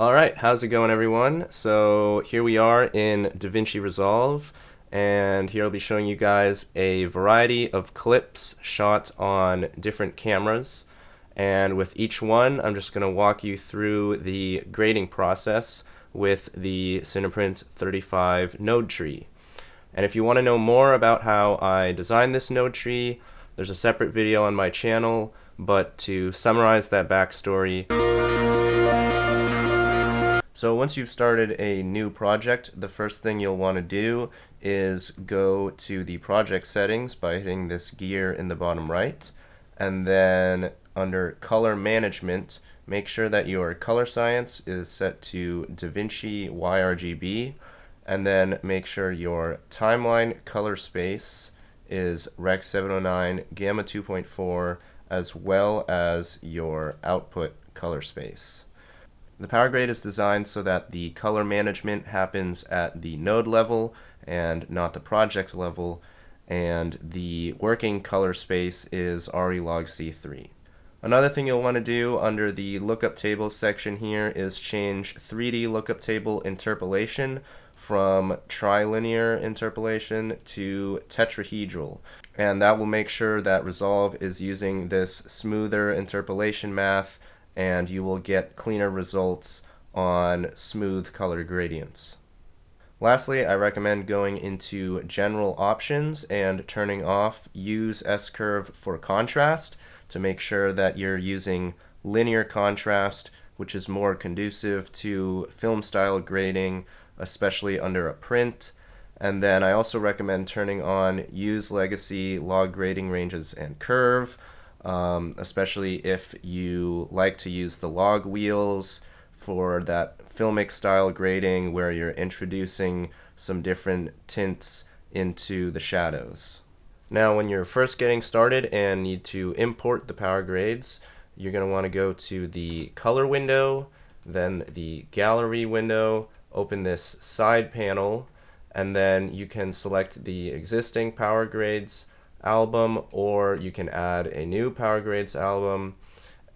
Alright, how's it going everyone? So here we are in DaVinci Resolve, and here I'll be showing you guys a variety of clips shot on different cameras. And with each one, I'm just going to walk you through the grading process with the Cineprint 35 node tree. And if you want to know more about how I designed this node tree, there's a separate video on my channel, but to summarize that backstory, so once you've started a new project, the first thing you'll want to do is go to the project settings by hitting this gear in the bottom right, and then under color management, make sure that your color science is set to DaVinci YRGB, and then make sure your timeline color space is Rec 709 Gamma 2.4, as well as your output color space. The power grade is designed so that the color management happens at the node level and not the project level, and the working color space is log C3. Another thing you'll want to do under the lookup table section here is change 3D lookup table interpolation from trilinear interpolation to tetrahedral, and that will make sure that Resolve is using this smoother interpolation math, and you will get cleaner results on smooth color gradients. Lastly, I recommend going into general options and turning off use S-curve for contrast to make sure that you're using linear contrast, which is more conducive to film style grading, especially under a print. And then I also recommend turning on use legacy log grading ranges and curve, especially if you like to use the log wheels for that filmic style grading where you're introducing some different tints into the shadows. Now when you're first getting started and need to import the power grades, you're going to want to go to the color window, then the gallery window, open this side panel, and then you can select the existing power grades album, or you can add a new power grades album,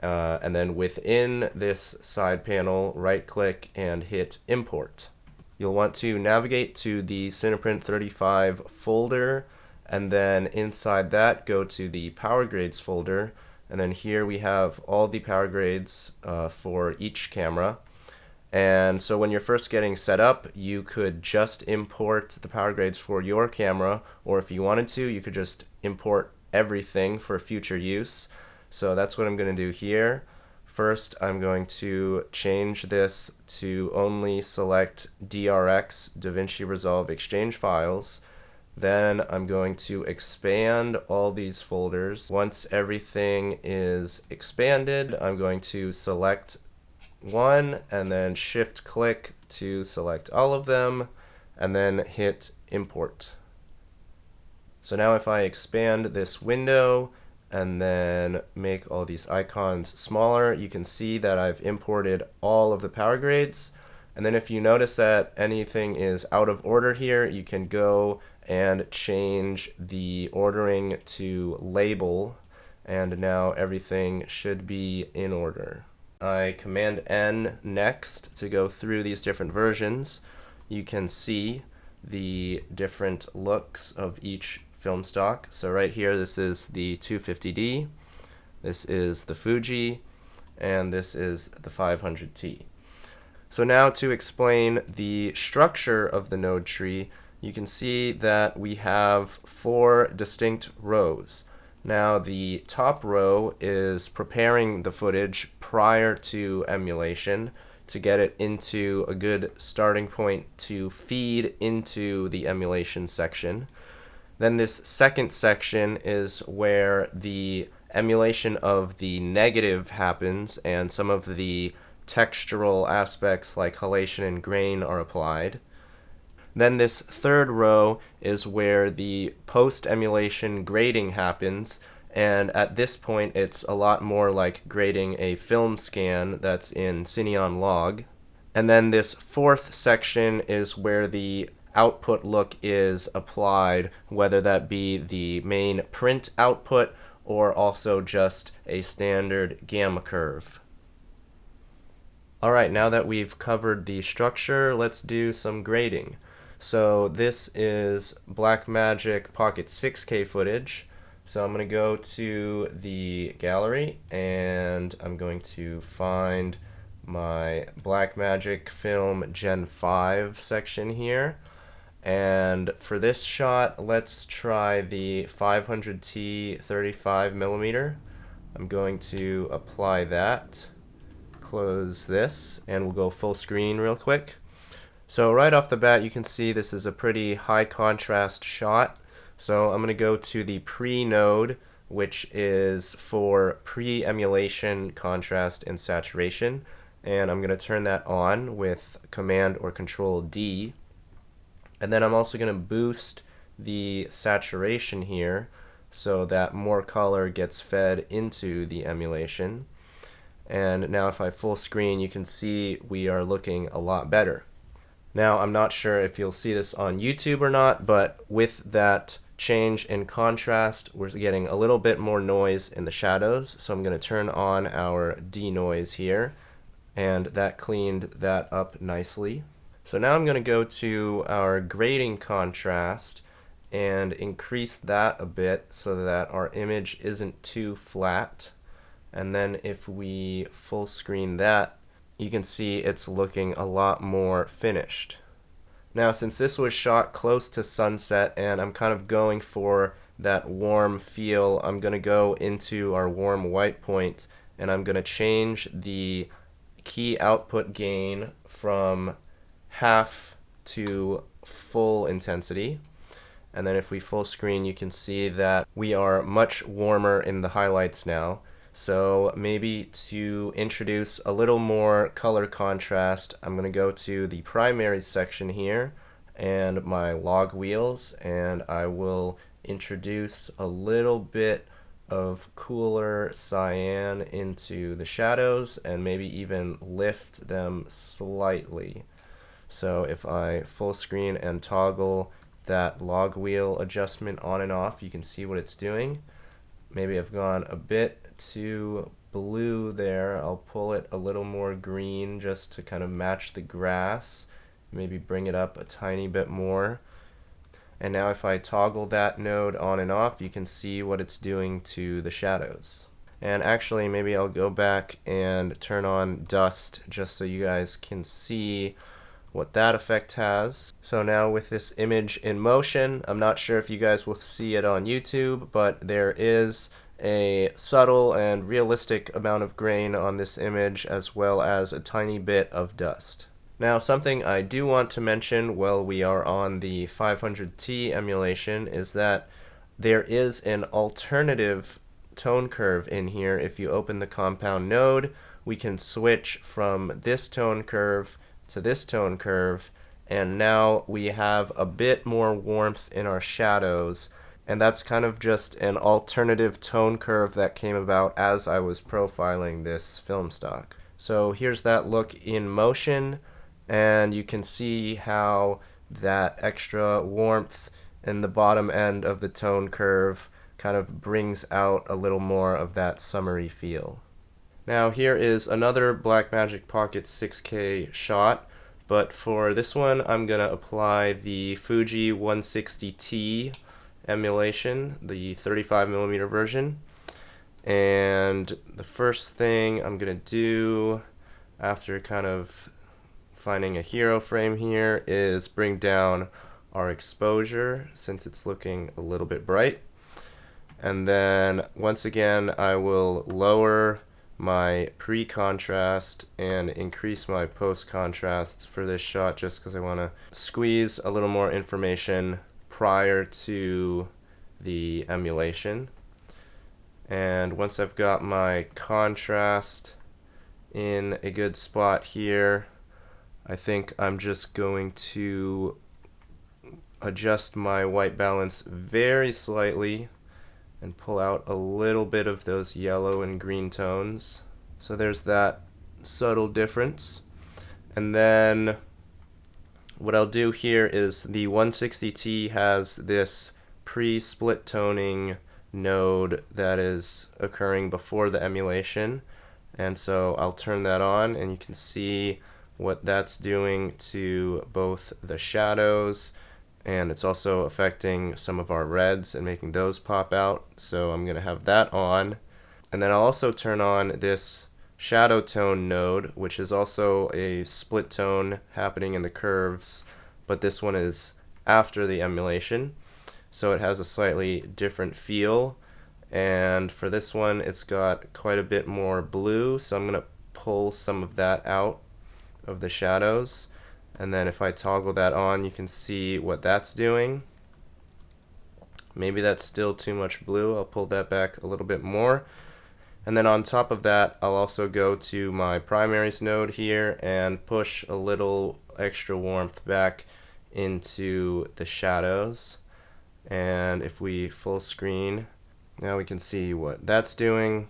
and then within this side panel right click and hit import. You'll want to navigate to the Cineprint 35 folder, and then inside that go to the power grades folder, and then here we have all the power grades for each camera. And so when you're first getting set up, you could just import the power grades for your camera, or if you wanted to, you could just import everything for future use. So that's what I'm going to do here. First, I'm going to change this to only select DRX, DaVinci Resolve Exchange files. Then I'm going to expand all these folders. Once everything is expanded, I'm going to select one and then shift click to select all of them and then hit import. So now if I expand this window and then make all these icons smaller, you can see that I've imported all of the power grades. And then if you notice that anything is out of order here, you can go and change the ordering to label, and now everything should be in order. I Command N next to go through these different versions. You can see the different looks of each film stock. So right here, this is the 250D, this is the Fuji, and this is the 500T. So now to explain the structure of the node tree, you can see that we have 4 distinct rows. Now the top row is preparing the footage prior to emulation to get it into a good starting point to feed into the emulation section. Then this second section is where the emulation of the negative happens and some of the textural aspects like halation and grain are applied. Then this third row is where the post-emulation grading happens, and at this point it's a lot more like grading a film scan that's in Cineon log. And then this fourth section is where the output look is applied, whether that be the main print output or also just a standard gamma curve. Alright, now that we've covered the structure, let's do some grading. So this is Blackmagic Pocket 6K footage. So I'm going to go to the gallery and I'm going to find my Blackmagic Film Gen 5 section here. And for this shot, let's try the 500T 35mm. I'm going to apply that. Close this and we'll go full screen real quick. So right off the bat you can see this is a pretty high contrast shot. So I'm going to go to the pre node, which is for pre-emulation contrast and saturation, and I'm going to turn that on with Command or Control D. And then I'm also going to boost the saturation here so that more color gets fed into the emulation. And now if I full screen, you can see we are looking a lot better. Now I'm not sure if you'll see this on YouTube or not, but with that change in contrast, we're getting a little bit more noise in the shadows. So I'm going to turn on our denoise here, and that cleaned that up nicely. So now I'm going to go to our grading contrast and increase that a bit so that our image isn't too flat. And then if we full screen that, you can see it's looking a lot more finished. Now since this was shot close to sunset and I'm kind of going for that warm feel, I'm going to go into our warm white point and I'm going to change the key output gain from half to full intensity. And then if we full screen, you can see that we are much warmer in the highlights now. So maybe to introduce a little more color contrast, I'm going to go to the primary section here and my log wheels, and I will introduce a little bit of cooler cyan into the shadows and maybe even lift them slightly. So if I full screen and toggle that log wheel adjustment on and off, you can see what it's doing. Maybe I've gone a bit too blue there. I'll pull it a little more green just to kind of match the grass. Maybe bring it up a tiny bit more. And now if I toggle that node on and off, you can see what it's doing to the shadows. And actually maybe I'll go back and turn on dust just so you guys can see what that effect has. So now with this image in motion, I'm not sure if you guys will see it on YouTube, but there is a subtle and realistic amount of grain on this image as well as a tiny bit of dust. Now something I do want to mention while we are on the 500T emulation is that there is an alternative tone curve in here. If you open the compound node, we can switch from this tone curve to this tone curve, and now we have a bit more warmth in our shadows, and that's kind of just an alternative tone curve that came about as I was profiling this film stock. So here's that look in motion, and you can see how that extra warmth in the bottom end of the tone curve kind of brings out a little more of that summery feel. Now here is another Blackmagic Pocket 6K shot, but for this one I'm going to apply the Fuji 160T emulation, the 35mm version. And the first thing I'm going to do after kind of finding a hero frame here is bring down our exposure since it's looking a little bit bright. And then once again I will lower my pre-contrast and increase my post-contrast for this shot just because I want to squeeze a little more information prior to the emulation. And once I've got my contrast in a good spot here, I think I'm just going to adjust my white balance very slightly and pull out a little bit of those yellow and green tones. So there's that subtle difference. And then what I'll do here is the 160T has this pre-split toning node that is occurring before the emulation, And so I'll turn that on, and you can see what that's doing to both the shadows, and it's also affecting some of our reds and making those pop out. So I'm going to have that on. And then I'll also turn on this shadow tone node, which is also a split tone happening in the curves, but this one is after the emulation, so it has a slightly different feel. And for this one, it's got quite a bit more blue, so I'm going to pull some of that out of the shadows. And then if I toggle that on, you can see what that's doing. Maybe that's still too much blue. I'll pull that back a little bit more. And then on top of that, I'll also go to my primaries node here and push a little extra warmth back into the shadows. And if we full screen, now we can see what that's doing.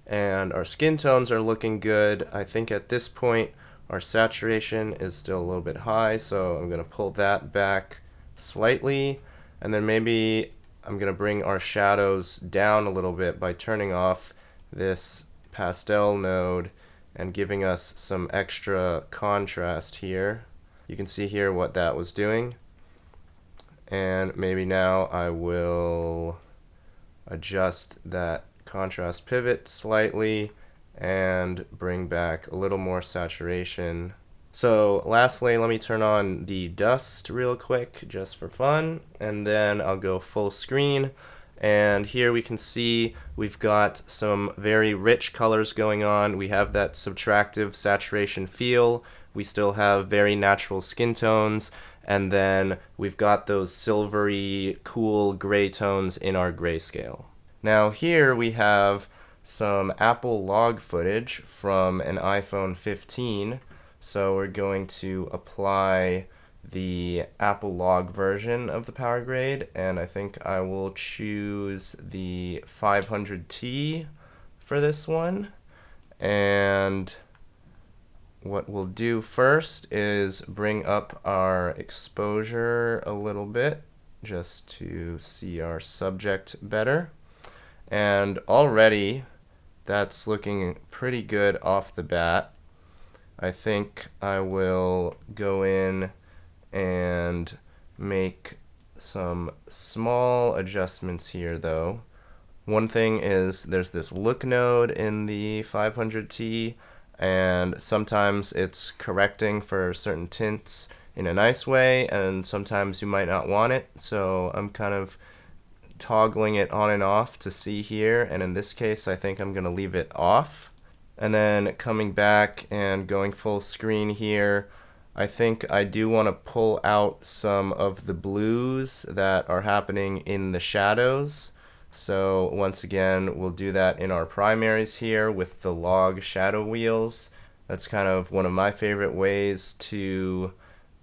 And our skin tones are looking good. I think at this point, our saturation is still a little bit high, so I'm going to pull that back slightly. And then maybe I'm going to bring our shadows down a little bit by turning off this pastel node and giving us some extra contrast here. You can see here what that was doing. And maybe now I will adjust that contrast pivot slightly and bring back a little more saturation. So lastly, let me turn on the dust real quick just for fun, and then I'll go full screen. And here we can see we've got some very rich colors going on. We have that subtractive saturation feel. We still have very natural skin tones. And then we've got those silvery, cool gray tones in our grayscale. Now here we have some Apple log footage from an iPhone 15. So we're going to apply the Apple log version of the power grade, and I think I will choose the 500T for this one. And what we'll do first is bring up our exposure a little bit just to see our subject better. And already that's looking pretty good off the bat. I think I will go in and make some small adjustments here though. One thing is there's this look node in the 500T, and sometimes it's correcting for certain tints in a nice way, and sometimes you might not want it, so I'm kind of toggling it on and off to see here, and in this case I think I'm going to leave it off. And then coming back and going full screen here, I think I do want to pull out some of the blues that are happening in the shadows. So once again, we'll do that in our primaries here with the log shadow wheels. That's kind of one of my favorite ways to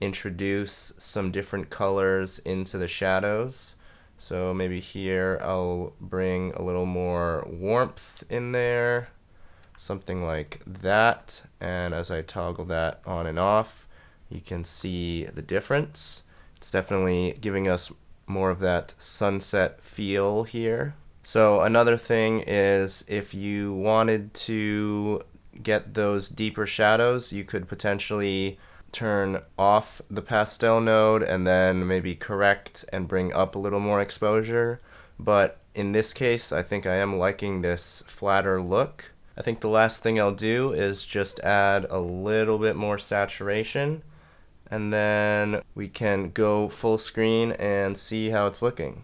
introduce some different colors into the shadows. So maybe here I'll bring a little more warmth in there, something like that. And as I toggle that on and off, you can see the difference. It's definitely giving us more of that sunset feel here. So another thing is if you wanted to get those deeper shadows, you could potentially turn off the pastel node and then maybe correct and bring up a little more exposure. But in this case, I think I am liking this flatter look. I think the last thing I'll do is just add a little bit more saturation, and then we can go full screen and see how it's looking.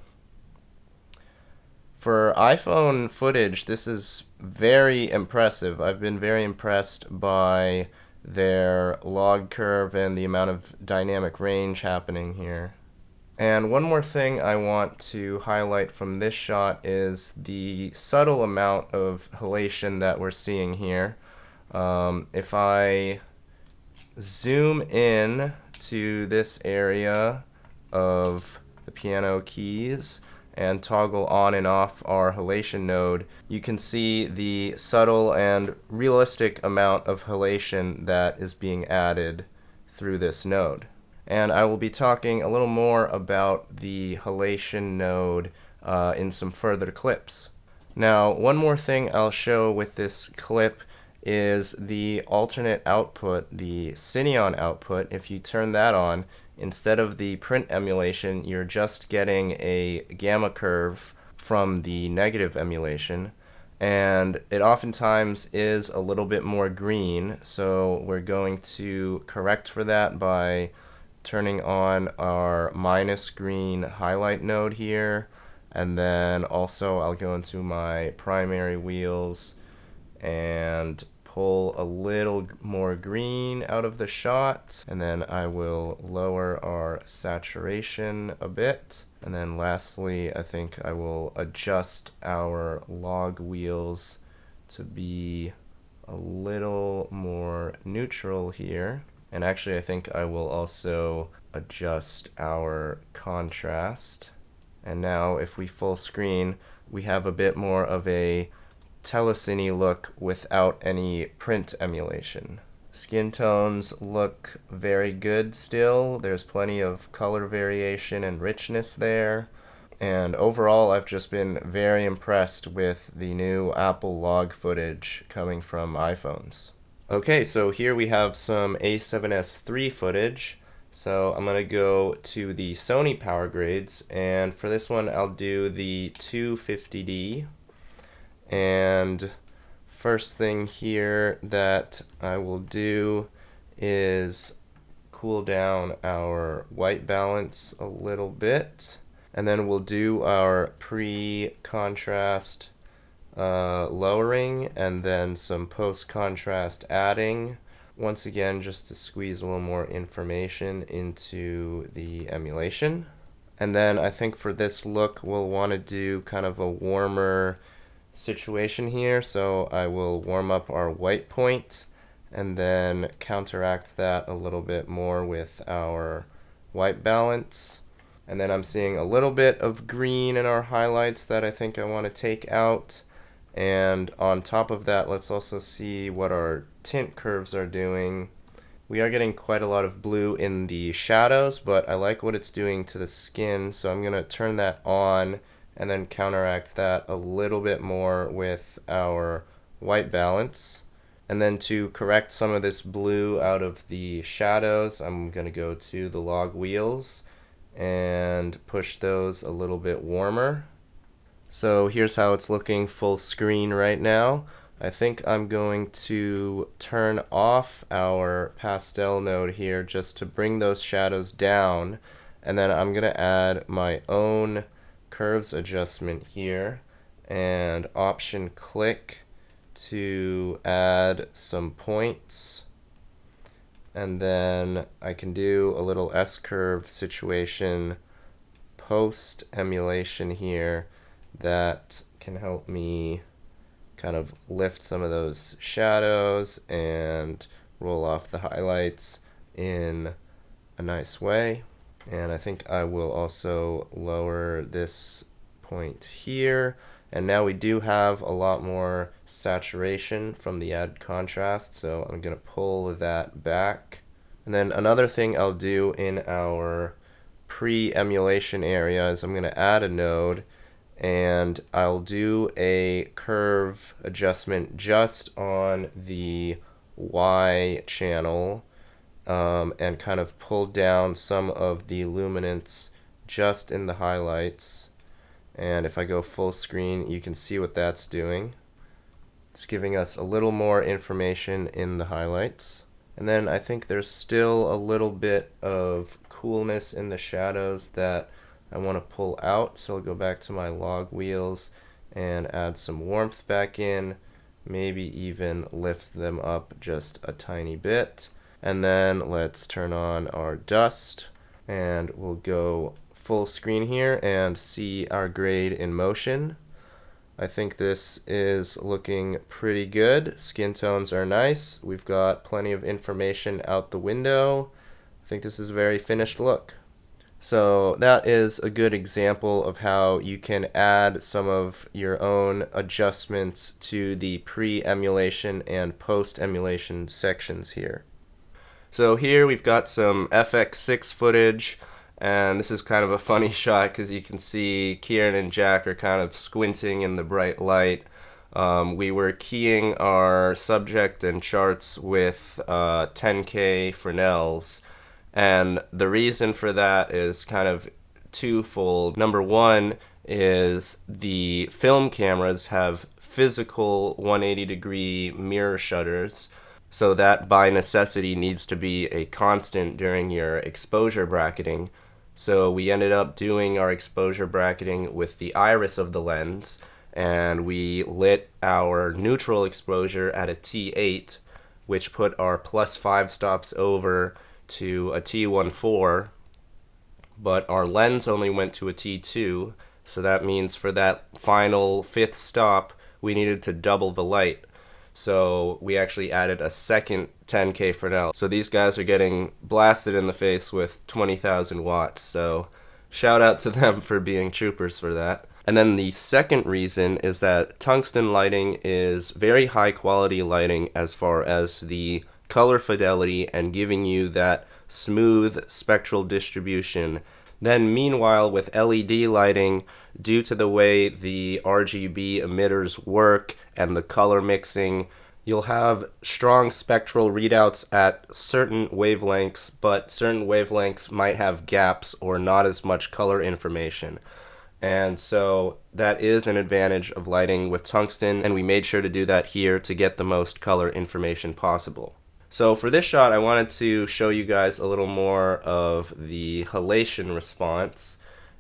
For iPhone footage, this is very impressive. I've been very impressed by their log curve and the amount of dynamic range happening here. And one more thing I want to highlight from this shot is the subtle amount of halation that we're seeing here. If I zoom in to this area of the piano keys and toggle on and off our halation node, you can see the subtle and realistic amount of halation that is being added through this node. And I will be talking a little more about the halation node in some further clips. Now, one more thing I'll show with this clip is the alternate output, the Cineon output. If you turn that on, instead of the print emulation, you're just getting a gamma curve from the negative emulation. And it oftentimes is a little bit more green, so we're going to correct for that by turning on our minus green highlight node here, and then also I'll go into my primary wheels and pull a little more green out of the shot, and then I will lower our saturation a bit. And then lastly, I think I will adjust our log wheels to be a little more neutral here. And actually, I think I will also adjust our contrast. And now if we full screen, we have a bit more of a telecine look without any print emulation. Skin tones look very good still. There's plenty of color variation and richness there. And overall, I've just been very impressed with the new Apple log footage coming from iPhones. Okay, so here we have some A7S III footage. So I'm going to go to the Sony power grades, and for this one I'll do the 250D. And first thing here that I will do is cool down our white balance a little bit, and then we'll do our pre-contrast lowering and then some post-contrast adding, once again just to squeeze a little more information into the emulation. And then I think for this look we'll want to do kind of a warmer situation here, so I will warm up our white point and then counteract that a little bit more with our white balance. And then I'm seeing a little bit of green in our highlights that I think I want to take out. And on top of that, let's also see what our tint curves are doing. We are getting quite a lot of blue in the shadows, but I like what it's doing to the skin, so I'm going to turn that on and then counteract that a little bit more with our white balance. And then to correct some of this blue out of the shadows, I'm going to go to the log wheels and push those a little bit warmer. So here's how it's looking full screen right now. I think I'm going to turn off our pastel node here just to bring those shadows down, and then I'm going to add my own curves adjustment here and option click to add some points, and then I can do a little S-curve situation post emulation here that can help me kind of lift some of those shadows and roll off the highlights in a nice way. And I think I will also lower this point here. And now we do have a lot more saturation from the added contrast, so I'm going to pull that back. And then another thing I'll do in our pre-emulation area is I'm going to add a node, and I'll do a curve adjustment just on the Y channel, and kind of pull down some of the luminance just in the highlights. And if I go full screen, you can see what that's doing. It's giving us a little more information in the highlights. And then I think there's still a little bit of coolness in the shadows that I want to pull out, so I'll go back to my log wheels and add some warmth back in, maybe even lift them up just a tiny bit. And then let's turn on our dust, and we'll go full screen here and see our grade in motion. I think this is looking pretty good. Skin tones are nice. We've got plenty of information out the window. I think this is a very finished look. So that is a good example of how you can add some of your own adjustments to the pre-emulation and post-emulation sections here. So here we've got some FX6 footage, and this is kind of a funny shot because you can see Kieran and Jack are kind of squinting in the bright light. We were keying our subject and charts with 10K Fresnels, and the reason for that is kind of twofold. Number one is the film cameras have physical 180-degree mirror shutters, so that by necessity needs to be a constant during your exposure bracketing. So we ended up doing our exposure bracketing with the iris of the lens, and we lit our neutral exposure at a T8, which put our +5 stops over to a T14, but our lens only went to a T2, so that means for that final 5th stop, we needed to double the light. So we actually added a second 10K Fresnel. So these guys are getting blasted in the face with 20,000 watts. So shout out to them for being troopers for that. And then the second reason is that tungsten lighting is very high quality lighting as far as the color fidelity and giving you that smooth spectral distribution. Then meanwhile with LED lighting, due to the way the RGB emitters work and the color mixing, you'll have strong spectral readouts at certain wavelengths, but certain wavelengths might have gaps or not as much color information. And so that is an advantage of lighting with tungsten, and we made sure to do that here to get the most color information possible. So for this shot, I wanted to show you guys a little more of the halation response.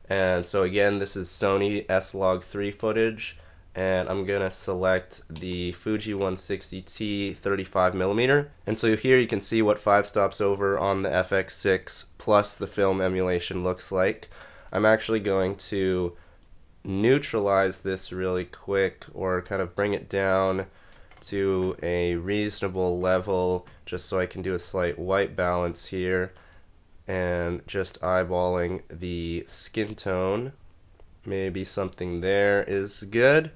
And so again, this is Sony S-Log3 footage, and I'm gonna select the Fuji 160T 35mm. And so here you can see what 5 stops over on the FX6 plus the film emulation looks like. I'm actually going to neutralize this really quick, or kind of bring it down to a reasonable level just so I can do a slight white balance here, and just eyeballing the skin tone. Maybe something there is good.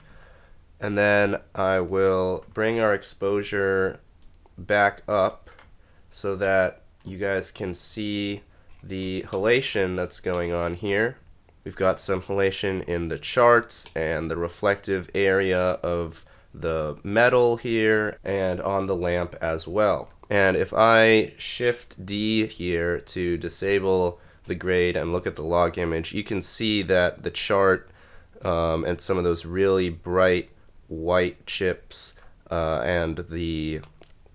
And then I will bring our exposure back up so that you guys can see the halation that's going on here. We've got some halation in the charts and the reflective area of the metal here and on the lamp as well. And if I shift D here to disable the grade and look at the log image, you can see that the chart and some of those really bright white chips and the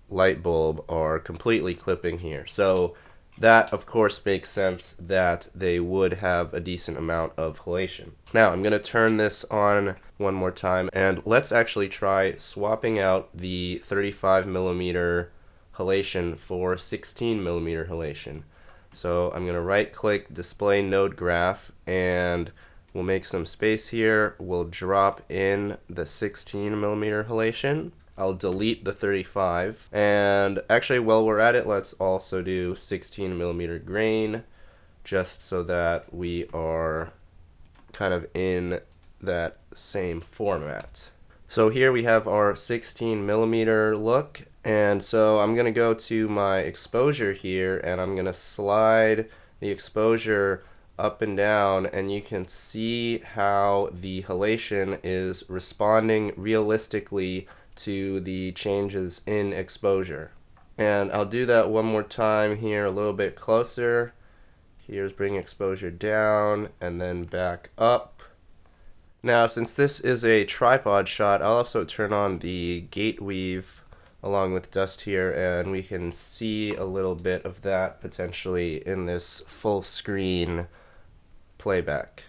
light bulb are completely clipping here. So that of course makes sense that they would have a decent amount of halation. Now I'm going to turn this on one more time, and let's actually try swapping out the 35mm halation for 16mm halation. So I'm going to right click display node graph, and we'll make some space here. We'll drop in the 16mm halation. I'll delete the 35, and actually while we're at it, let's also do 16mm grain, just so that we are kind of in that same format. So here we have our 16mm look, and so I'm gonna go to my exposure here, and I'm gonna slide the exposure up and down, and you can see how the halation is responding realistically to the changes in exposure. And I'll do that one more time here a little bit closer. Here's bring exposure down and then back up. Now since this is a tripod shot, I'll also turn on the gate weave along with dust here, and we can see a little bit of that potentially in this full screen playback.